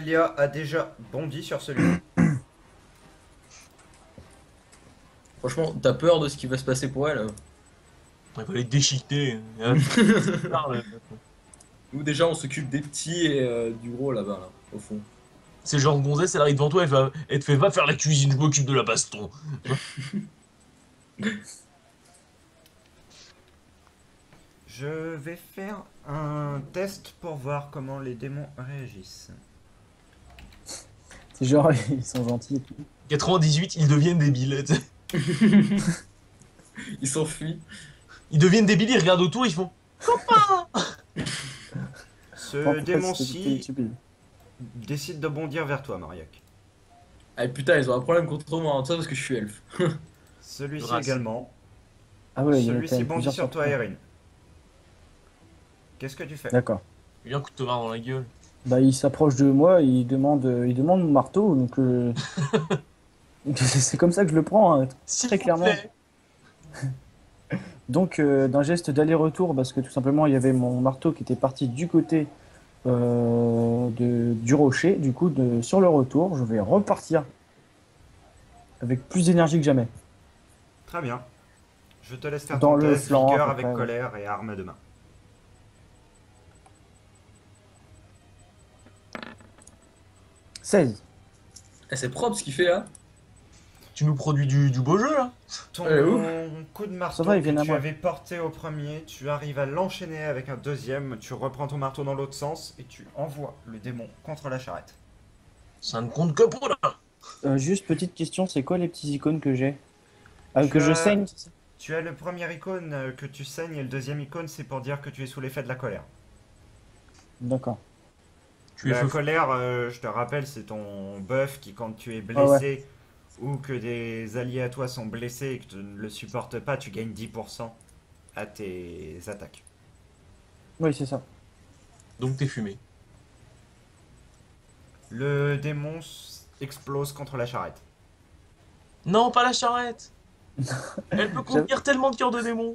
Lyonalia a déjà bondi sur celui. Franchement, t'as peur de ce qui va se passer pour elle? On va les déchiqueter. Parle. Nous déjà on s'occupe des petits et du gros là-bas, là, au fond. C'est le genre de gonzesse, elle arrive devant toi, elle te fait va faire la cuisine, je m'occupe de la baston. Je vais faire un test pour voir comment les démons réagissent. C'est genre, ils sont gentils et tout. 98, ils deviennent débiles. Tu sais. Ils s'enfuient. Ils deviennent débiles, ils regardent autour, ils font copain. Ce Pourquoi c'était démon-ci stupide. décide de bondir vers toi, Mariak. Ah putain, ils ont un problème contre moi, hein, ça parce que je suis elfe. Celui-ci Race. également. Ah ouais, il y en a Celui-ci bondit plusieurs sur toi, sortes. Erin. Qu'est-ce que tu fais? D'accord. Il y a un coup de tonnerre dans la gueule. Bah, il s'approche de moi, il demande mon marteau, donc c'est comme ça que je le prends, hein, S'il très vous clairement. plaît. Donc, d'un geste d'aller-retour, parce que tout simplement, il y avait mon marteau qui était parti du côté du rocher. Du coup, sur le retour, je vais repartir avec plus d'énergie que jamais. Très bien. Je te laisse faire Dans ton le test flanc, vigueur à peu avec près, ouais. colère et arme de main. 16. Eh, c'est propre ce qu'il fait là. Tu nous produis du beau jeu là. Ton ouf. coup de marteau Ça va, ils que viennent à tu moi. avais porté au premier, tu arrives à l'enchaîner avec un deuxième, tu reprends ton marteau dans l'autre sens et tu envoies le démon contre la charrette. Ça ne compte que pour là. Juste petite question, c'est quoi les petits icônes que j'ai? Ah, Tu que je as- saigne, c'est ça? Tu as le premier icône que tu saignes et le deuxième icône c'est pour dire que tu es sous l'effet de la colère. D'accord. Tu es La feu. colère, je te rappelle, c'est ton buff qui quand tu es Ah ouais. blessé ou que des alliés à toi sont blessés et que tu ne le supportes pas, tu gagnes 10% à tes attaques. Oui, c'est ça. Donc t'es fumé. Le démon explose contre la charrette. Non, pas la charrette. Elle peut contenir tellement de cœurs de démon.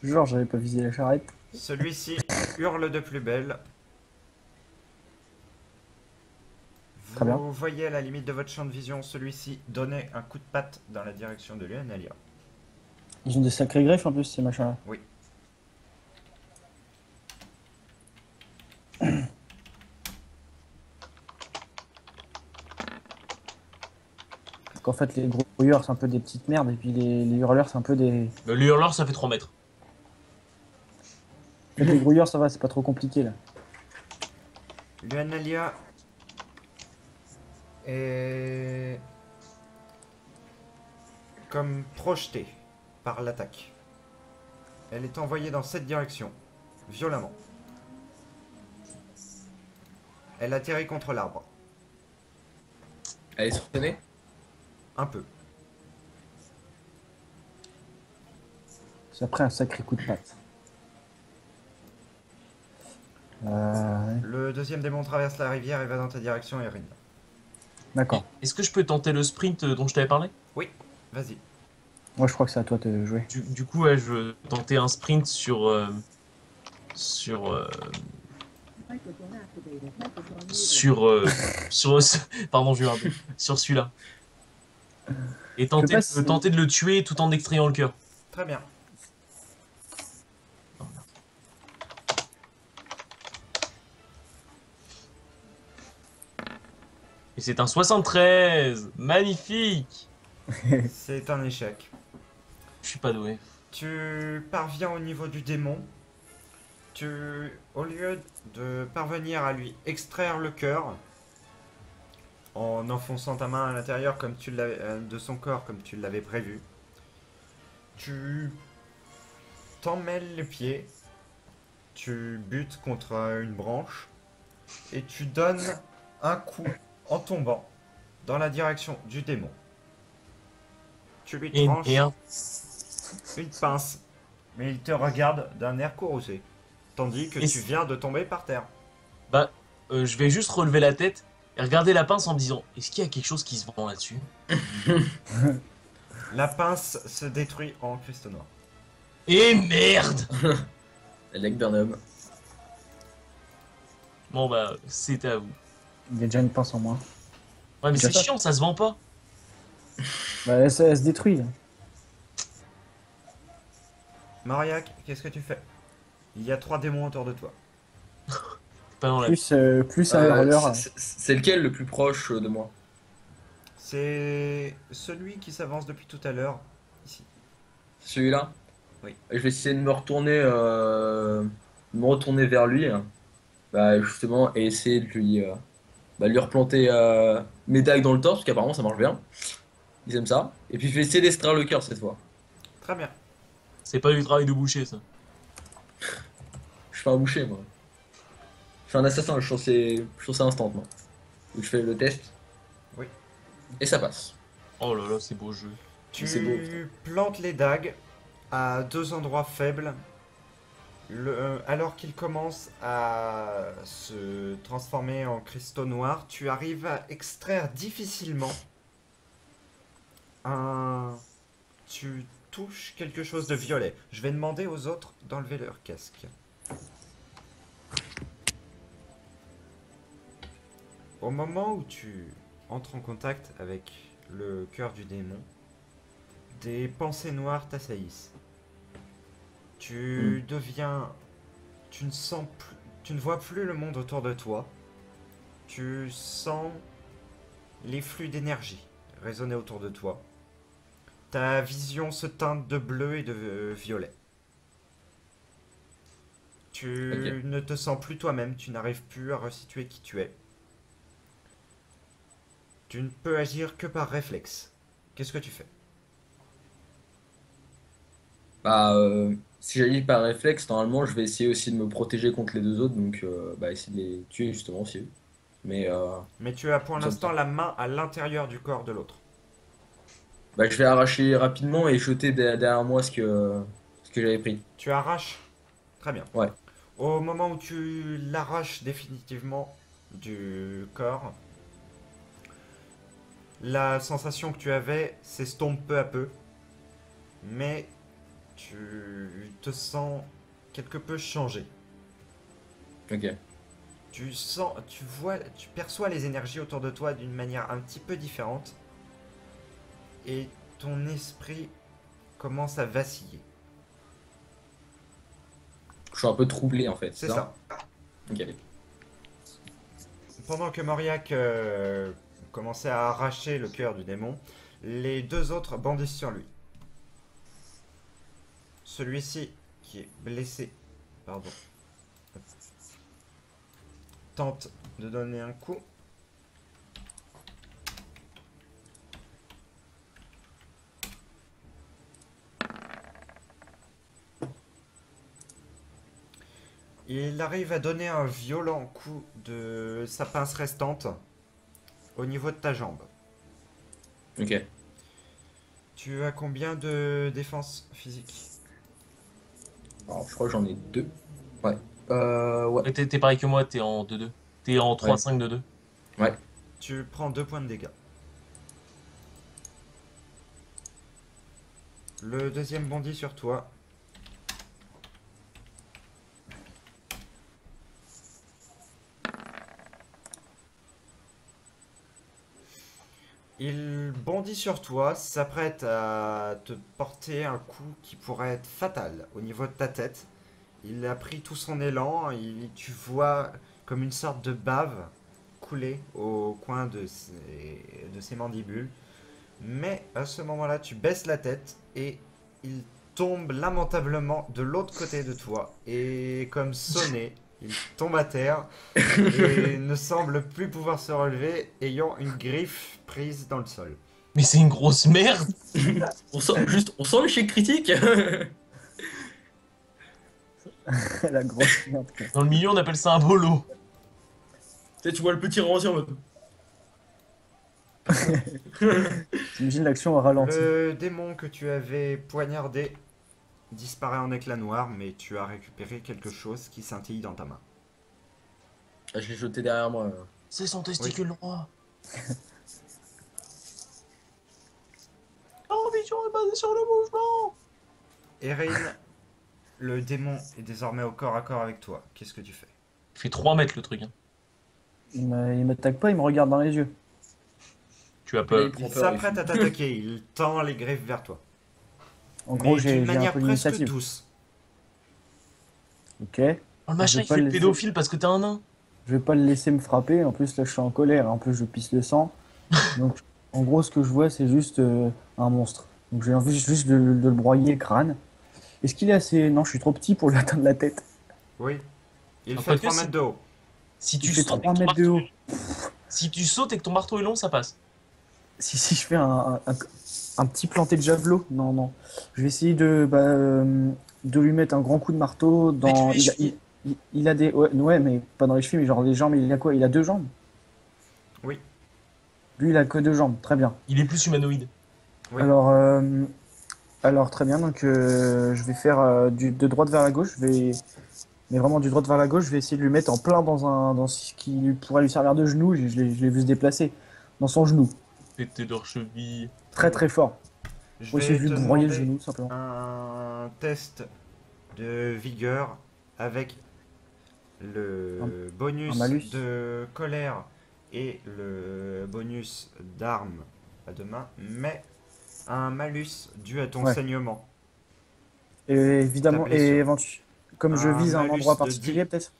Genre, j'avais pas visé la charrette. Celui-ci hurle de plus belle. Très bien. Vous voyez à la limite de votre champ de vision celui-ci donner un coup de patte dans la direction de Lyonalia. Ils ont des sacrées griffes en plus, ces machins-là. Oui. Parce qu'en fait, les grouilleurs, c'est un peu des petites merdes, et puis les hurleurs, c'est un peu des. Le hurleur, ça fait 3 mètres. En fait, les grouilleurs, ça va, c'est pas trop compliqué là. Lyonalia est comme projetée par l'attaque. Elle est envoyée dans cette direction, violemment. Elle atterrit contre l'arbre, Elle est freinée. un peu. C'est après un sacré coup de patte. Le deuxième démon traverse la rivière et va dans ta direction, Erin. D'accord. Est-ce que je peux tenter le sprint dont je t'avais parlé? Oui, vas-y. Moi, je crois que c'est à toi de jouer. Du coup, ouais, je veux tenter un sprint sur, euh, sur, pardon, je vais rappeler, sur celui-là. Et tenter, sais pas si- tenter de le tuer tout en extrayant le cœur. Très bien. Et c'est un 73. Magnifique. C'est un échec. Je suis pas doué. Tu parviens au niveau du démon. Au lieu de parvenir à lui extraire le cœur, en enfonçant ta main à l'intérieur comme tu l'avais de son corps comme tu l'avais prévu, tu t'emmêles les pieds, tu butes contre une branche et tu donnes un coup en tombant dans la direction du démon. Tu lui Et tranches un. une pince, mais il te regarde d'un air courroucé, tandis que Et tu viens de tomber par terre. Bah, je vais juste relever la tête et regarder la pince en me disant, est-ce qu'il y a quelque chose qui se vend là-dessus? La pince se détruit en cristaux noirs. Et merde! La leg d'un homme. Bon bah, c'est à vous. Il y a déjà une pince en moins. Ouais, mais Déjà c'est ça. chiant, ça se vend pas. Bah, elle se détruit. Mariac, qu'est-ce que tu fais? Il y a 3 démons autour de toi. Pas dans la. Plus un hurleur. C'est lequel le plus proche de moi? C'est celui qui s'avance depuis tout à l'heure, ici. Celui-là? Oui. Je vais essayer de me retourner vers lui, hein. Bah, justement, et essayer de lui replanter mes dagues dans le torse, parce qu'apparemment ça marche bien. Ils aiment ça. Et puis je vais essayer d'extraire le cœur cette fois. Très bien. C'est pas du travail de boucher, ça. Je fais un boucher, moi. Je fais un assassin, je suis censé instant, moi. Donc je fais le test, Oui. et ça passe. Oh là là, c'est beau jeu. C'est beau, putain. Tu plantes les dagues à 2 endroits faibles. Alors qu'ils commencent à se transformer en cristaux noirs, tu arrives à extraire difficilement un... Tu touches quelque chose de violet. Je vais demander aux autres d'enlever leur casque. Au moment où tu entres en contact avec le cœur du démon, des pensées noires t'assaillissent. Tu deviens... Tu ne sens plus... Tu ne vois plus le monde autour de toi. Tu sens les flux d'énergie résonner autour de toi. Ta vision se teinte de bleu et de violet. Tu Ok. ne te sens plus toi-même, tu n'arrives plus à resituer qui tu es. Tu ne peux agir que par réflexe. Qu'est-ce que tu fais? Bah, si j'agis par réflexe, normalement je vais essayer aussi de me protéger contre les deux autres, donc bah, essayer de les tuer justement aussi. Mais Mais tu as pour comme ça. l'instant la main à l'intérieur du corps de l'autre. Bah, je vais arracher rapidement et jeter derrière moi ce que j'avais pris. Tu arraches. Très bien. Ouais. Au moment où tu l'arraches définitivement du corps, la sensation que tu avais s'estompe peu à peu, mais tu te sens quelque peu changé. Ok. Tu sens, tu vois, tu perçois les énergies autour de toi d'une manière un petit peu différente, et ton esprit commence à vaciller. Je suis un peu troublé en fait, C'est c'est ça. ça? Ok. Pendant que Mauriac commençait à arracher le cœur du démon, les 2 autres bandissent sur lui. Celui-ci, qui est blessé, pardon, tente de donner un coup. Il arrive à donner un violent coup de sa pince restante au niveau de ta jambe. Ok. Tu as combien de défense physique? Alors, je crois que j'en ai deux. Ouais. Ouais. Mais t'es pareil que moi, t'es en 2-2. T'es en Ouais. 3-5-2-2. Ouais. Tu prends 2 points de dégâts. Le deuxième bondit sur toi. Il bondit sur toi, s'apprête à te porter un coup qui pourrait être fatal au niveau de ta tête. Il a pris tout son élan, tu vois comme une sorte de bave couler au coin de ses mandibules. Mais à ce moment-là, tu baisses la tête et il tombe lamentablement de l'autre côté de toi. Et comme sonné, il tombe à terre et ne semble plus pouvoir se relever, ayant une griffe prise dans le sol. Mais c'est une grosse merde! On sent l'échec critique. La grosse merde, quoi. Dans le milieu, on appelle ça un bolo. Tu sais, tu vois le petit ralenti en mode. T'imagines l'action au ralenti. Le démon que tu avais poignardé disparaît en éclats noirs, mais tu as récupéré quelque chose qui scintille dans ta main. Ah, je l'ai jeté derrière moi. C'est son testicule droit. L'ambition est basée sur le mouvement. Erin, le démon est désormais au corps à corps avec toi. Qu'est-ce que tu fais? Il fait 3 mètres le truc. Hein. Il m'attaque pas, il me regarde dans les yeux. Tu as Là, peur. il prend Il peur. s'apprête à t'attaquer, il tend les griffes vers toi. En gros, Mais d'une j'ai un manière peu presque d'initiative. douce. Ok. Oh, le machin, vais il pas fait le le laisser. pédophile parce que t'es un nain. Je vais pas le laisser me frapper. En plus, là, je suis en colère. En plus, je pisse le sang. Donc, en gros, ce que je vois, c'est juste un monstre. Donc, j'ai envie juste de le broyer le crâne. Est-ce qu'il est assez. Non, je suis trop petit pour lui atteindre la tête. Oui. Il Ah, fait quoique, 3 mètres de haut. Si Il tu fait sautes et 3 que ton mètres de marteau haut. est... Si tu sautes et que ton marteau est long, ça passe. Si je fais un petit planté de javelot. Non, non. Je vais essayer de lui mettre un grand coup de marteau Mets-lui dans. les chevilles. Il a des. Ouais, ouais, mais pas dans les chevilles, mais genre les jambes. Il a quoi? Il a deux jambes? Oui. Lui, il a que deux jambes. Très bien. Il est plus humanoïde. Oui. Alors, très bien. Donc, je vais faire de droite vers la gauche. Mais vraiment du droite vers la gauche. Je vais essayer de lui mettre en plein dans ce qui pourrait lui servir de genou. Je l'ai vu se déplacer dans son genou. Pété leur cheville. Très très fort. Je Moi, j'ai vais vu te broyer le demander genou simplement. un test de vigueur avec le bonus malus. de colère et le bonus d'armes à deux mains, mais un malus dû à ton Ouais. saignement. Et évidemment, Ta blessure. comme je Un vise un malus endroit de particulier, 10. peut-être.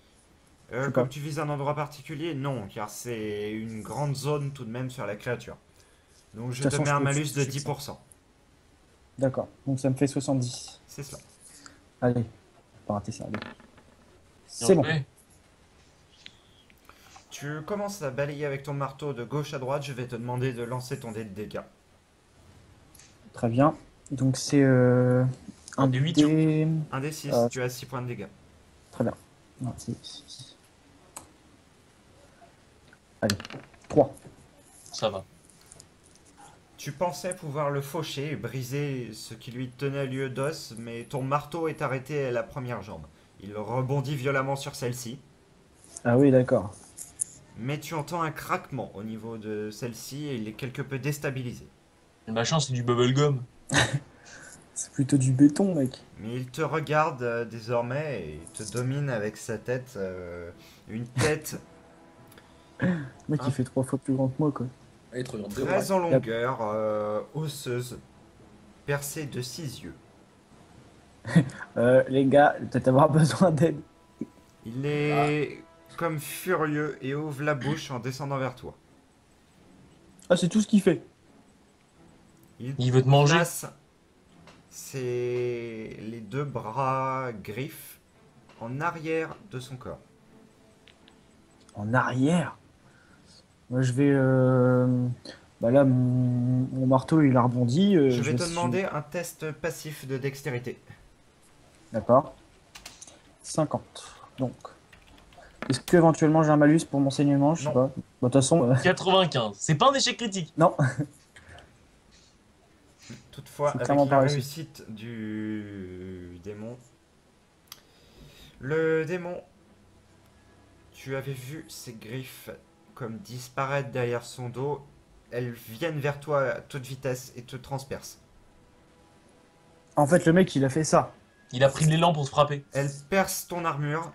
Je sais Comme pas. tu vises un endroit particulier, non, car c'est une grande zone tout de même sur la créature. Donc De je toute te façon, mets je un peux malus de toucher ça. 10%. D'accord. Donc ça me fait 70. C'est cela. Allez, pas rater ça. Allez. Bien C'est bon. joué. Tu commences à balayer avec ton marteau de gauche à droite, je vais te demander de lancer ton dé de dégâts. Très bien. Donc c'est un des huit, dé. Un des 6, Euh, tu as 6 points de dégâts. Très bien. Non, allez, 3. Ça va. Tu pensais pouvoir le faucher et briser ce qui lui tenait lieu d'os, mais ton marteau est arrêté à la première jambe. Il rebondit violemment sur celle-ci, Ah oui, d'accord. mais tu entends un craquement au niveau de celle-ci et il est quelque peu déstabilisé. Le machin, c'est du bubblegum. C'est plutôt du béton, mec. Mais il te regarde désormais et te domine avec sa tête, une tête Le mec, Hein il fait 3 fois plus grand que moi, quoi. Allez, te regarde de haut. très en longueur, osseuse, percée de 6 yeux. Les gars, peut-être avoir besoin d'aide. Il est comme furieux et ouvre la bouche en descendant vers toi. Ah, c'est tout ce qu'il fait. Il veut te manger. place les deux bras griffes en arrière de son corps. En arrière. Moi, je vais. Bah là, mon marteau, il a rebondi. Je vais te suis- demander un test passif de dextérité. D'accord. 50. Donc. Est-ce que éventuellement j'ai un malus pour mon saignement? Je sais Non. pas. Bah, de toute façon. 95. C'est pas un échec critique. Non. Toutefois, C'est avec clairement la pas réussi. réussite du démon, le démon, tu avais vu ses griffes comme disparaître derrière son dos. Elles viennent vers toi à toute vitesse et te transpercent. En fait, le mec, il a fait ça. Il a pris de l'élan pour se frapper. Elles percent ton armure.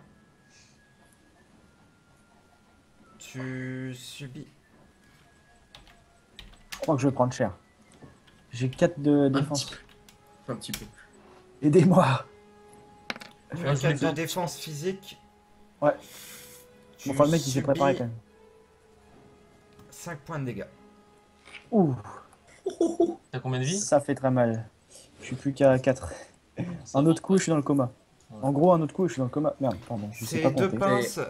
Tu subis Je crois que je vais prendre cher. J'ai 4 de défense. Un petit peu. Aidez-moi. tu Ouais, as je voulais 4 de pas- défense physique. Ouais. Tu Enfin, le mec, il s'est préparé subis quand même. 5 points de dégâts. Ouh, T'as combien de vie? ça fait très mal. Je suis plus qu'à 4. Ça Un va. autre coup, je suis dans le coma. Ouais. En gros, un autre coup, je suis dans le coma. Merde, pardon, je sais Ces pas deux compter. pinces,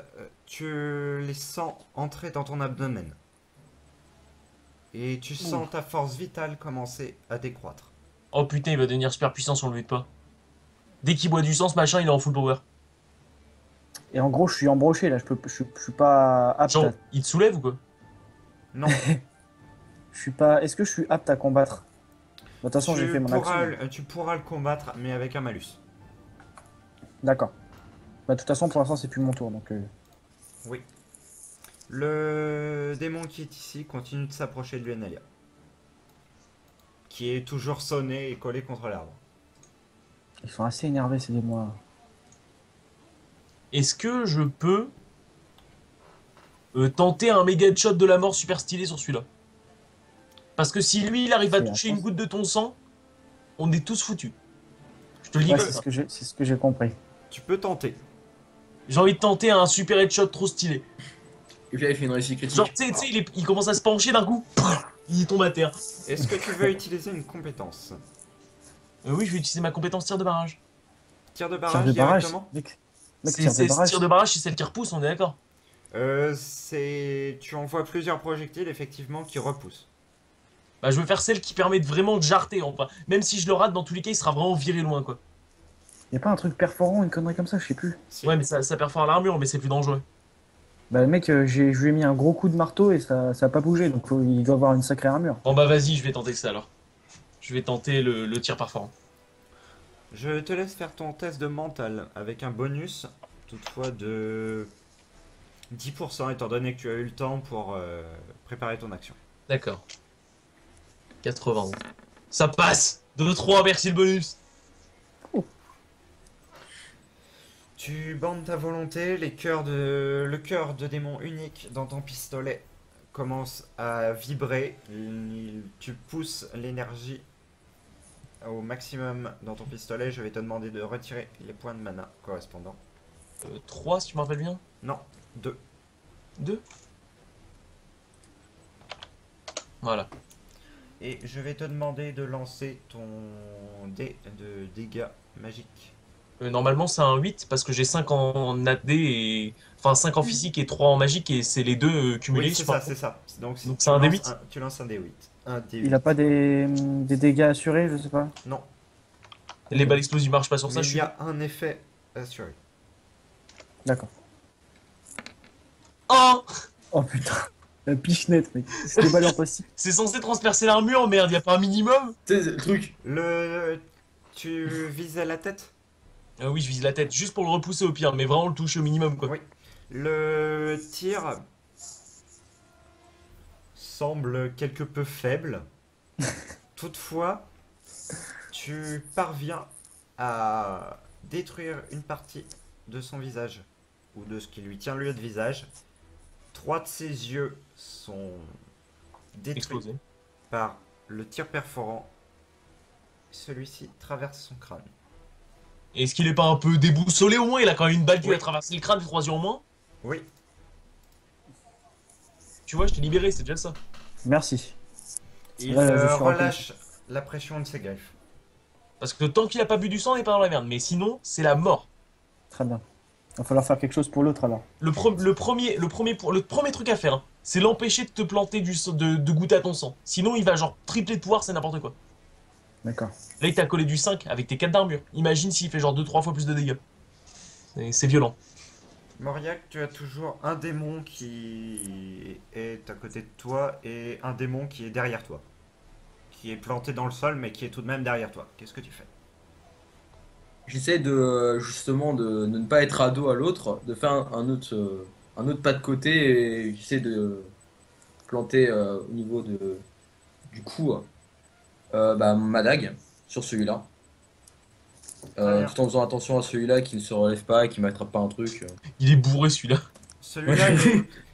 tu les sens entrer dans ton abdomen. Et tu sens ta force vitale commencer à décroître. Oh putain, il va devenir super puissant si on le lutte pas. Dès qu'il boit du sang, ce machin, il est en full power. Et en gros, je suis embroché là. Je suis pas apte. Genre, il te soulève ou quoi? Non, Je suis pas. Est-ce que je suis apte à combattre? De toute façon, j'ai fait mon action. tu pourras le combattre, mais avec un malus. D'accord. Bah, de toute façon, pour l'instant, c'est plus mon tour, donc. Oui. Le démon qui est ici continue de s'approcher de Lunalia. Qui est toujours sonné et collé contre l'arbre. Ils sont assez énervés ces démons-là. Est-ce que je peux tenter un méga headshot de la mort super stylé sur celui-là. Parce que si lui, il arrive à C'est toucher une intense. goutte de ton sang, on est tous foutus. Je te le dis Ouais, comme ça. c'est ce que j'ai compris. Tu peux tenter. J'ai envie de tenter un super headshot trop stylé. Et puis là, il fait une réussite critique. Genre, tu sais, il commence à se pencher d'un coup, il tombe à terre. Est-ce que tu veux utiliser une compétence? Oui, je vais utiliser ma compétence tir de barrage. Tir de Tir barrage de barrage. directement? Mec, tir de barrage. Tir de barrage, c'est celle qui repousse, on est d'accord. Tu envoies plusieurs projectiles, effectivement, qui repoussent. Bah, je veux faire celle qui permet de vraiment de jarter. Enfin, même si je le rate, dans tous les cas, il sera vraiment viré loin, quoi. Y a pas un truc perforant, une connerie comme ça, je sais plus. Si. Ouais, mais ça perfore l'armure, mais c'est plus dangereux. Bah, le mec, je lui ai mis un gros coup de marteau et ça a pas bougé, donc il doit avoir une sacrée armure. Bon, bah, vas-y, je vais tenter ça alors. Je vais tenter le tir perforant. Je te laisse faire ton test de mental avec un bonus, toutefois de 10%, étant donné que tu as eu le temps pour préparer ton action. D'accord. 80. Ça passe 2-3, merci le bonus. Tu bandes ta volonté, le cœur de démon unique dans ton pistolet commence à vibrer. Tu pousses l'énergie au maximum dans ton pistolet. Je vais te demander de retirer les points de mana correspondants. 3, si tu me rappelles bien. Non, 2. 2. Voilà. Et je vais te demander de lancer ton dé de dégâts magiques. Normalement, c'est un 8 parce que j'ai 5 en AD et. Enfin, 5 en physique et 3 en magique et c'est les deux cumulés. Oui, c'est je ça, crois. c'est ça. Donc, si Donc tu c'est un lances D8. tu lances un D8. Un D8. Il a pas des dégâts assurés, je sais pas. Non, Les balles explosives marchent pas sur ça, mais je il suis. y a un effet assuré. D'accord. Oh, Oh putain, la pichenette, mec. C'était pas possible. c'est censé transpercer l'armure, merde, y a pas un minimum? Tu sais, le truc. Tu visais la tête? Oui, je vise la tête, juste pour le repousser au pire, mais vraiment le toucher au minimum, quoi. Oui. Le tir semble quelque peu faible. Toutefois, tu parviens à détruire une partie de son visage, ou de ce qui lui tient lieu de visage. 3 de ses yeux sont détruits Explosé. par le tir perforant. Celui-ci traverse son crâne. Est-ce qu'il est pas un peu déboussolé au moins? Il a quand même une balle qui lui Oui. a traversé le crâne du 3 yeux au moins. Oui, Tu vois, je t'ai libéré, c'est déjà ça. Merci. il Ouais, je suis relâche la pression de ses griffes. Parce que tant qu'il a pas bu du sang, on n'est pas dans la merde. Mais sinon, c'est la mort. Très bien. Il va falloir faire quelque chose pour l'autre alors. Le premier truc à faire, hein, c'est l'empêcher de te planter de goûter à ton sang. Sinon, il va genre tripler de pouvoir, c'est n'importe quoi. D'accord. Là, il t'a collé du 5 avec tes 4 d'armure. Imagine s'il fait genre 2-3 fois plus de dégâts. C'est violent. Mauriac, tu as toujours un démon qui est à côté de toi et un démon qui est derrière toi. Qui est planté dans le sol mais qui est tout de même derrière toi. Qu'est-ce que tu fais? J'essaie de justement de ne pas être ado à l'autre, de faire un autre pas de côté et j'essaie de planter au niveau du cou bah, ma dague sur celui-là. Très bien. Tout en faisant attention à celui-là qui ne se relève pas, qui m'attrape pas un truc. Il est bourré celui-là. Celui-là,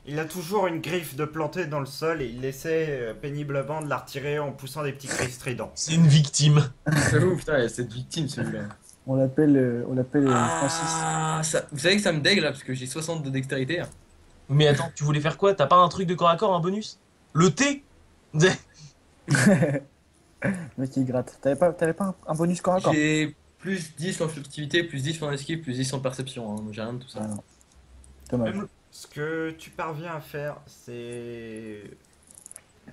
il a toujours une griffe de planter dans le sol et il essaie péniblement de la retirer en poussant des petits cris stridents. C'est une victime. J'avoue, putain, il y a cette victime celui-là. On l'appelle Francis. Ah, vous savez que ça me dégue là parce que j'ai 60 de dextérité. Mais attends, tu voulais faire quoi? T'as pas un truc de corps à corps, un bonus? Le T? Le mec il gratte. T'avais pas un bonus corps à corps? J'ai plus 10 en furtivité, plus 10 en esquive, plus 10 en perception. Hein. J'ai rien de tout ça. Ah non. Dommage. Même Ce que tu parviens à faire, c'est...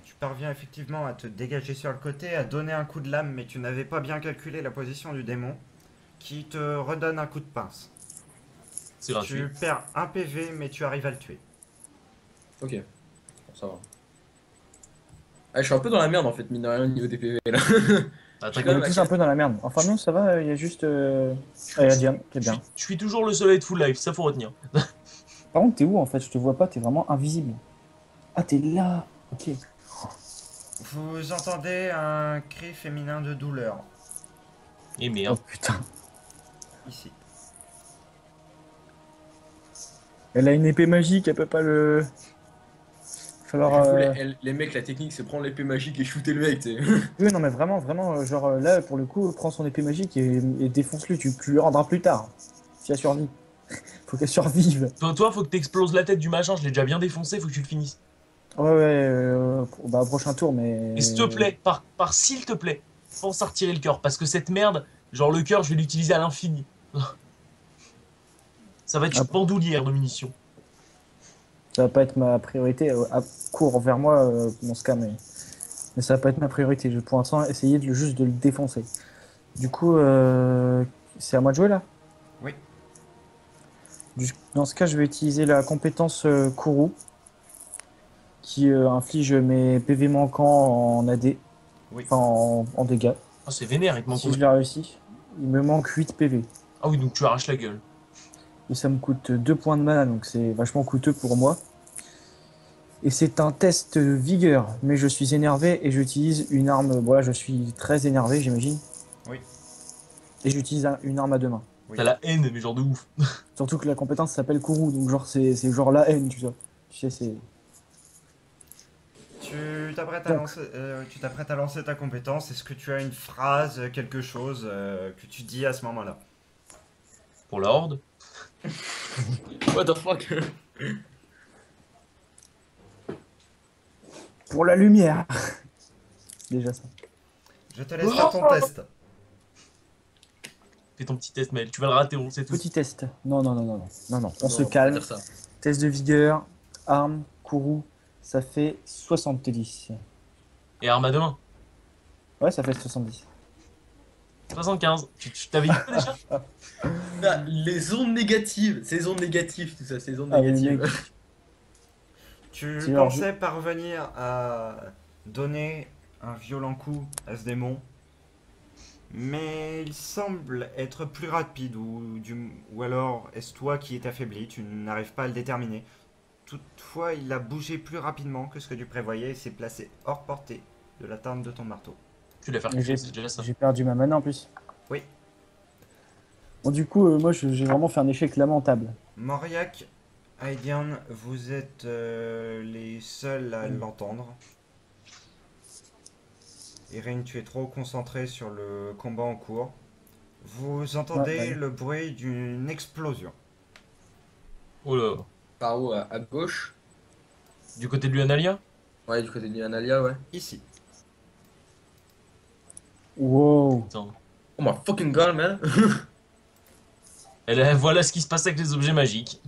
Tu parviens effectivement à te dégager sur le côté, à donner un coup de lame, mais tu n'avais pas bien calculé la position du démon, qui te redonne un coup de pince. c'est gratuit. Tu perds un PV, mais tu arrives à le tuer. Ok, bon, ça va. Ah, je suis un peu dans la merde en fait, mine de rien, au niveau des PV là. Ah, Je On t'inquiète. même est à tous un peu dans la merde. Enfin non, ça va, il y a juste... Ah, il y a Diane, qui est bien. Je suis toujours le seul à être full life, ça faut retenir. Par contre, t'es où en fait? Je te vois pas, t'es vraiment invisible. Ah, t'es là. Ok. Vous entendez un cri féminin de douleur, Et Oh merde. putain. ici. Elle a une épée magique, elle peut pas le... Alors, Du coup, les mecs, la technique, c'est prendre l'épée magique et shooter le mec, tu sais. oui, non, mais vraiment, vraiment, genre là, pour le coup, prends son épée magique et défonce-le. Tu lui rendras plus tard. Si elle survit. Faut qu'elle survive. Toi, faut que t'exploses la tête du machin, je l'ai déjà bien défoncé, faut que tu le finisses. Ouais, ouais, bah, prochain tour, mais. Et s'il te plaît, s'il te plaît, pense à retirer le cœur, parce que cette merde, genre le cœur, je vais l'utiliser à l'infini. Ça va être Ah, une bandoulière de munitions. ça va pas être ma priorité. À court vers moi, dans ce cas, mais ça va pas être ma priorité. Je vais pour l'instant essayer juste de le défoncer. Du coup, c'est à moi de jouer là? Oui. Dans ce cas, je vais utiliser la compétence Kourou qui inflige mes PV manquants en AD, Oui. enfin en dégâts. Ah, c'est vénère, il te manque Si je combien? l'ai réussi, il me manque 8 PV. Ah oui, donc tu arraches la gueule. Et ça me coûte 2 points de mana, donc c'est vachement coûteux pour moi. Et c'est un test vigueur, mais je suis énervé et j'utilise une arme. Voilà, je suis très énervé, j'imagine. Oui. Et j'utilise une arme à deux mains. Oui. T'as la haine, mais genre de ouf. Surtout que la compétence s'appelle Kourou, donc genre c'est genre la haine, tu vois. Tu sais, c'est. Donc. Tu t'apprêtes à lancer ta compétence. Est-ce que tu as une phrase, quelque chose que tu dis à ce moment-là? Pour la horde. What the fuck? Pour la lumière. C'est déjà ça. Je te laisse faire ton test. Fais ton petit test, Maël. Tu vas le rater, on sait tout. Petit test. Non, non, non, non, non. Non, non. On se Non, calme. dire ça. Test de vigueur, arme, Kourou, ça fait 70. Et arme à deux mains. Ouais, ça fait 70. 75. Tu t'avais dit quoi déjà? Ah, les ondes négatives, ces ondes négatives, tout ça, ces ondes Ah, mais négatives. mec. Tu C'est leur pensais parvenir à donner un violent coup à ce démon, mais il semble être plus rapide, ou alors est-ce toi qui es affaibli, tu n'arrives pas à le déterminer. Toutefois, il a bougé plus rapidement que ce que tu prévoyais et s'est placé hors portée de l'atteinte de ton marteau. Tu l'as fait J'ai reculer, c'est déjà ça. j'ai perdu ma mana en plus. Oui. Bon, du coup, moi, j'ai vraiment fait un échec lamentable. Mauriac, Aidian, vous êtes les seuls à l'entendre. Irene, tu es trop concentré sur le combat en cours. Vous entendez Ouais. le bruit d'une explosion. Oh là. Par où, à gauche? Du côté de Luanalia? Ouais, du côté de Analia, ouais. Ici. Wow. Putain. Oh my fucking god, man! Voilà ce qui se passe avec les objets magiques.